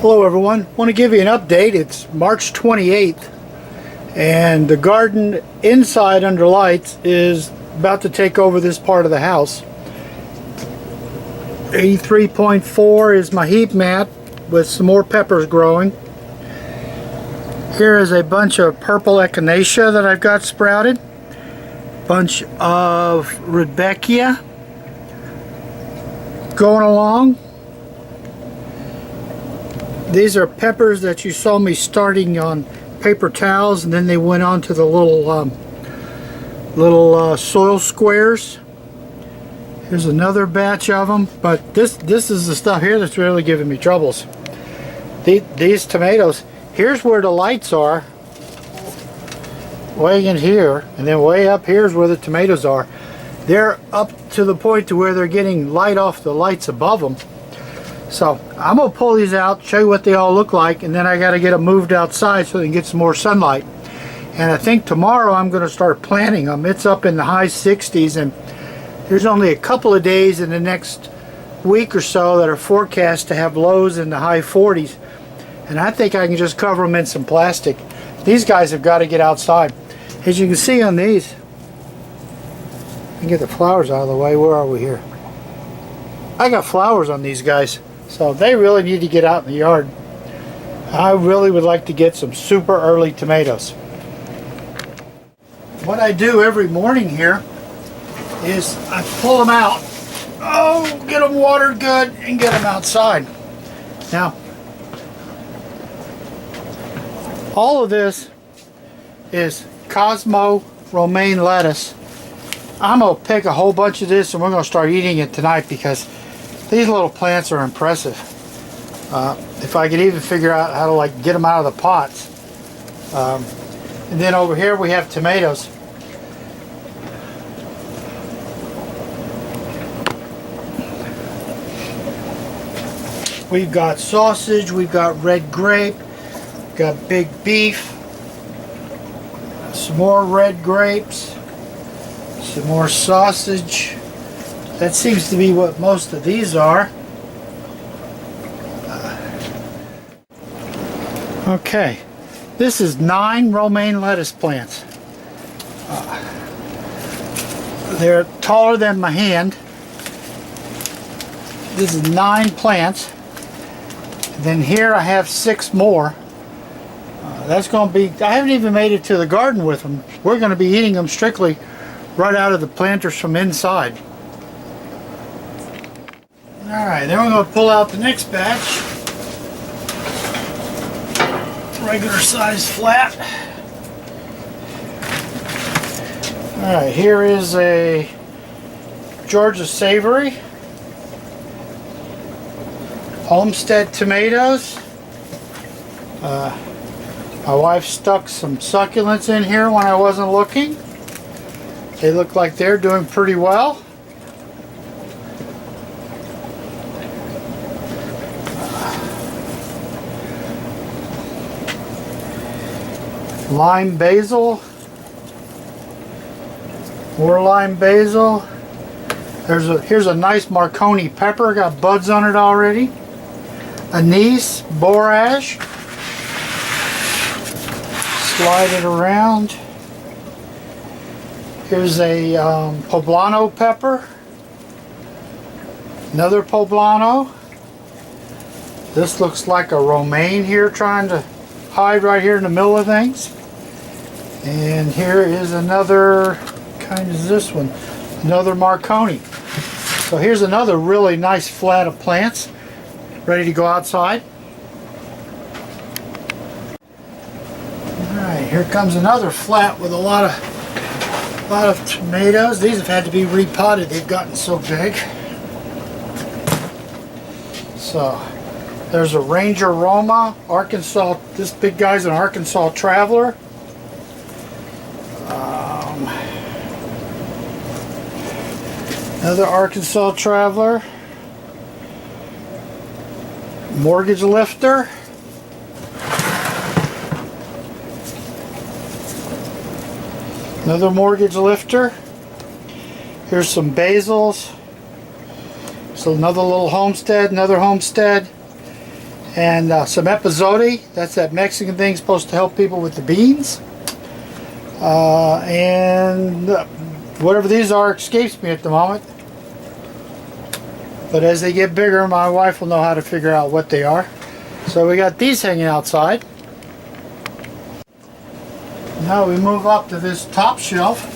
Hello everyone, want to give you an update. It's March 28th and the garden inside under lights is about to take over this part of the house. 83.4 is my heat mat with some more peppers growing. Here is a bunch of purple echinacea that I've got sprouted. Bunch of rudbeckia going along. These are peppers that you saw me starting on paper towels, and then they went on to the little soil squares. Here's another batch of them, but this is the stuff here that's really giving me troubles. These tomatoes, here's where the lights are, way in here, and then way up here is where the tomatoes are. They're up to the point to where they're getting light off the lights above them. So I'm going to pull these out, show you what they all look like, and then I got to get them moved outside so they can get some more sunlight. And I think tomorrow I'm going to start planting them. It's up in the high 60s, and there's only a couple of days in the next week or so that are forecast to have lows in the high 40s. And I think I can just cover them in some plastic. These guys have got to get outside. As you can see on these, I can get the flowers out of the way. Where are we here? I got flowers on these guys. So they really need to get out in the yard. I really would like to get some super early tomatoes. What I do every morning here is I pull them out. Oh, get them watered good and get them outside. Now, all of this is Cosmo romaine lettuce. I'm going to pick a whole bunch of this and we're going to start eating it tonight because these little plants are impressive. If I could even figure out how to get them out of the pots. And then over here we have tomatoes. We've got sausage, we've got red grape, we've got big beef, some more red grapes, some more sausage. That seems to be what most of these are. Okay, this is 9 romaine lettuce plants. They're taller than my hand. This is 9 plants. Then here I have 6 more. That's going to be, I haven't even made it to the garden with them. We're going to be eating them strictly right out of the planters from inside. Alright, then we're going to pull out the next batch. Regular size flat. Alright, here is a Georgia Savory. Homestead tomatoes. My wife stuck some succulents in here when I wasn't looking. They look like they're doing pretty well. Lime basil, more lime basil. Here's a nice Marconi pepper, got buds on it already. Anise, borage. Slide it around. Here's a poblano pepper. Another poblano. This looks like a romaine here trying to hide right here in the middle of things. And here is another, kind of this one, another Marconi. So here's another really nice flat of plants ready to go outside. Alright, here comes another flat with a lot of tomatoes. These have had to be repotted, they've gotten so big. So there's a Ranger Roma, Arkansas. This big guy's an Arkansas Traveler. Another Arkansas Traveler. Mortgage Lifter. Another Mortgage Lifter. Here's some basils. So another little homestead, another homestead. And some epazote. That's that Mexican thing supposed to help people with the beans. And whatever these are escapes me at the moment. But as they get bigger, my wife will know how to figure out what they are. So we got these hanging outside. Now we move up to this top shelf.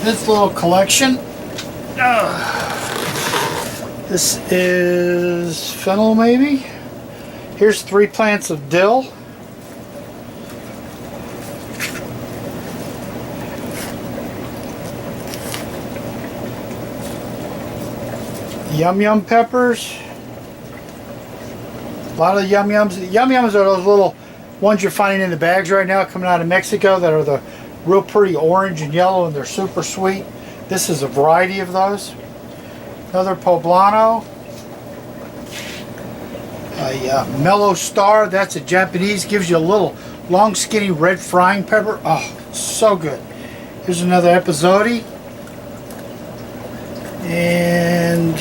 This little collection. This is fennel, maybe. Here's 3 plants of dill. Yum yum peppers. A lot of yum yums. Yum yums are those little ones you're finding in the bags right now coming out of Mexico that are the real pretty orange and yellow, and they're super sweet. This is a variety of those. Another poblano. A mellow star. That's a Japanese. Gives you a little long skinny red frying pepper. Oh, so good. Here's another epazote. And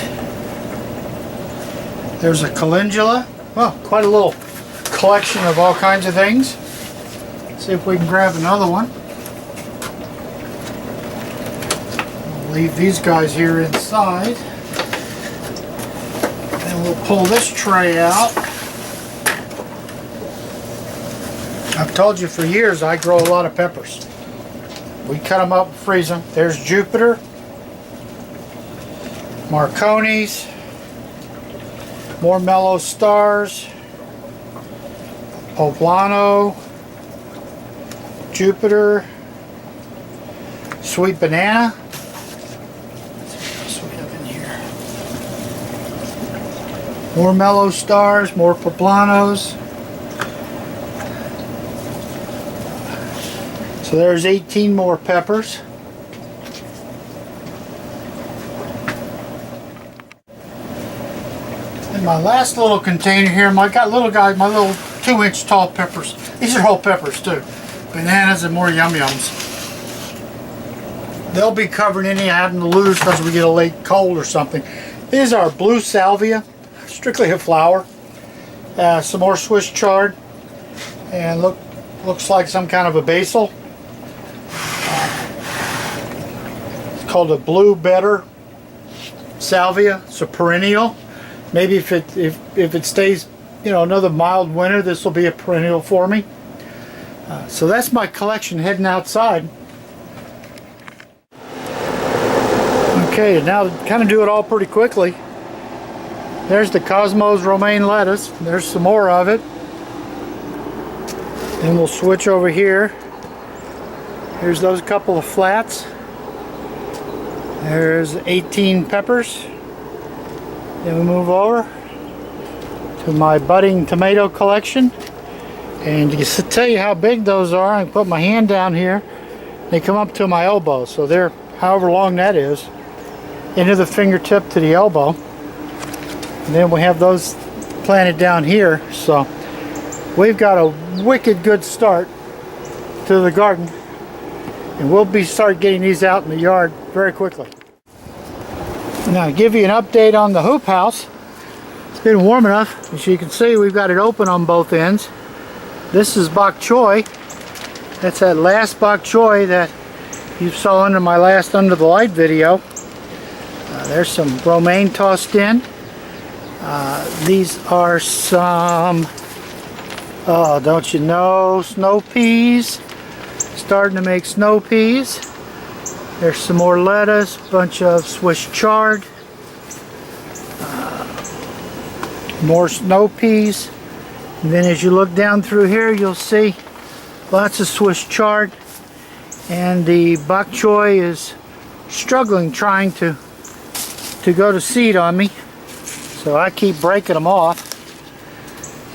there's a calendula. Well, quite a little collection of all kinds of things. Let's see if we can grab another one. We'll leave these guys here inside. And we'll pull this tray out. I've told you for years I grow a lot of peppers. We cut them up and freeze them. There's Jupiter, Marconis, more mellow stars, poblano, Jupiter, sweet banana. Let's see what else we have in here. More mellow stars, more poblanos. So there's 18 more peppers. In my last little container here, my little 2-inch tall peppers. These are whole peppers too. Bananas and more yum yums. They'll be covered in having to lose because we get a late cold or something. These are blue salvia, strictly a flower. Some more Swiss chard, and looks like some kind of a basil. It's called a blue better salvia. It's a perennial. Maybe if it stays, another mild winter, this will be a perennial for me. So that's my collection heading outside. Okay, now to kind of do it all pretty quickly. There's the Cosmos Romaine lettuce. There's some more of it. Then we'll switch over here. Here's those couple of flats. There's 18 peppers. Then we move over to my budding tomato collection. And to tell you how big those are, I can put my hand down here. They come up to my elbow, so they're however long that is, into the fingertip to the elbow. And then we have those planted down here. So we've got a wicked good start to the garden. And we'll start getting these out in the yard very quickly. Now to give you an update on the hoop house, it's been warm enough. As you can see, we've got it open on both ends. This is bok choy. That's that last bok choy that you saw under my last Under the Light video. There's some romaine tossed in. These are some, oh, don't you know, snow peas. Starting to make snow peas. There's some more lettuce, bunch of Swiss chard, more snow peas. And then as you look down through here, you'll see lots of Swiss chard. And the bok choy is struggling, trying to go to seed on me. So I keep breaking them off.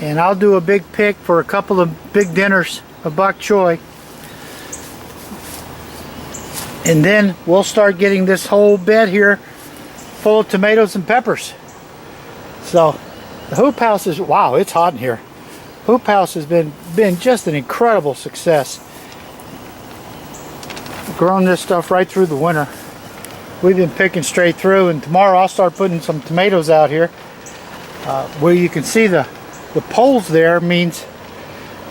And I'll do a big pick for a couple of big dinners of bok choy. And then we'll start getting this whole bed here full of tomatoes and peppers. So the hoop house is, wow, it's hot in here. Hoop house has been just an incredible success. I've grown this stuff right through the winter. we've been picking straight through, and tomorrow I'll start putting some tomatoes out here. Where you can see the poles there means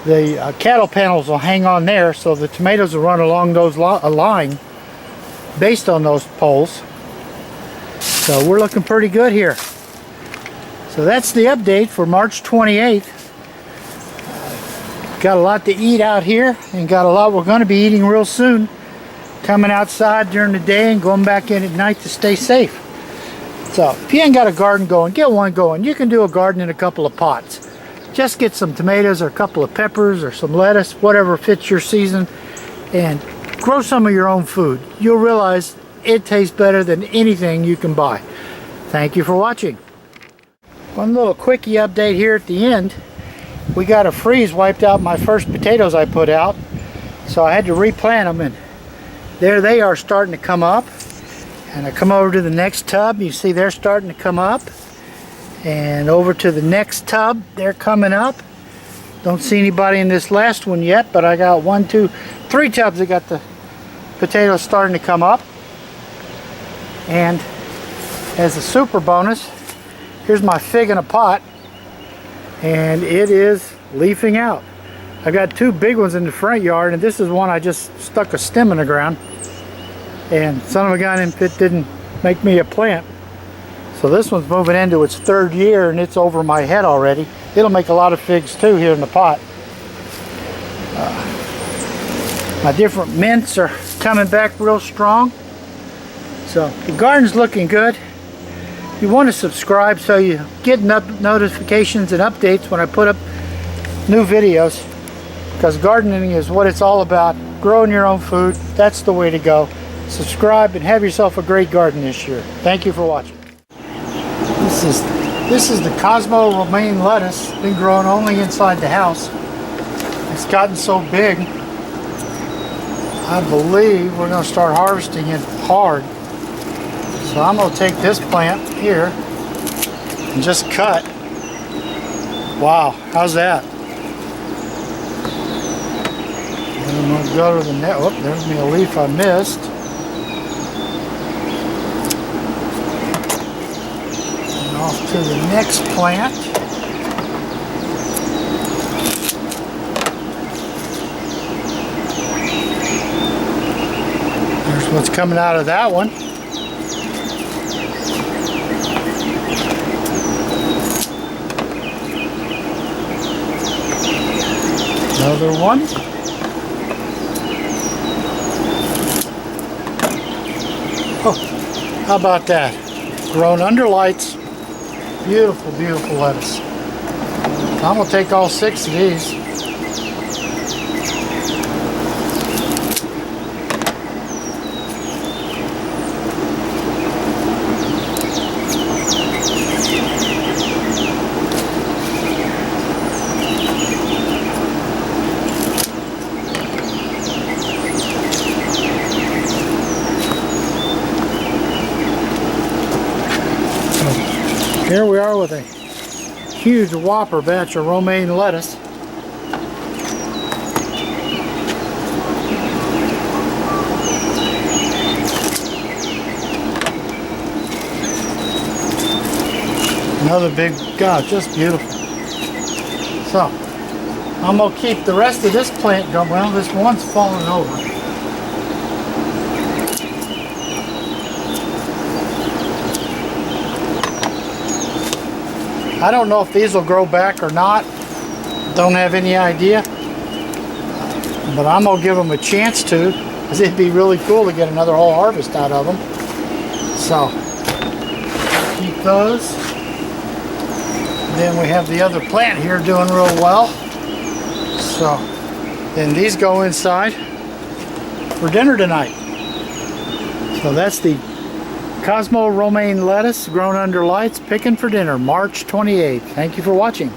the cattle panels will hang on there, so the tomatoes will run along those a line based on those poles. So we're looking pretty good here. So that's the update for March 28th. Got a lot to eat out here, and got a lot we're going to be eating real soon. Coming outside during the day and going back in at night to stay safe. So if you ain't got a garden going, get one going. You can do a garden in a couple of pots. Just get some tomatoes or a couple of peppers or some lettuce, whatever fits your season, and grow some of your own food. You'll realize it tastes better than anything you can buy. Thank you for watching. One little quickie update here at the end. We got a freeze wiped out my first potatoes I put out, so I had to replant them, and there they are starting to come up. And I come over to the next tub, you see they're starting to come up. And over to the next tub, they're coming up. Don't see anybody in this last one yet, but I got 1, 2, 3 tubs that got the potatoes starting to come up. And as a super bonus, here's my fig in a pot, and it is leafing out. I got 2 big ones in the front yard, and this is one I just stuck a stem in the ground, and son of a gun, it didn't make me a plant. So this one's moving into its 3rd year, and it's over my head already. It'll make a lot of figs too here in the pot. My different mints are coming back real strong. So the garden's looking good. You want to subscribe so you get notifications and updates when I put up new videos, because gardening is what it's all about. Growing your own food, that's the way to go. Subscribe and have yourself a great garden this year. Thank you for watching. This is the Cosmo Romaine lettuce. Been growing only inside the house. It's gotten so big, I believe we're going to start harvesting it hard. So I'm going to take this plant here and just cut. Wow, how's that? And I'm going to go to the net. Oh, there's me a leaf I missed. And off to the next plant. There's what's coming out of that one. Another one. Oh, how about that? Grown under lights. Beautiful, beautiful lettuce. I'm going to take all 6 of these. Here we are with a huge whopper batch of romaine lettuce. Another big, God, just beautiful. So, I'm going to keep the rest of this plant going. Well, this one's falling over. I don't know if these will grow back or not. Don't have any idea. But I'm going to give them a chance to, because it'd be really cool to get another whole harvest out of them. So, keep those. Then we have the other plant here doing real well. So, then these go inside for dinner tonight. So that's the Cosmo Romaine lettuce grown under lights, picking for dinner, March 28th. Thank you for watching.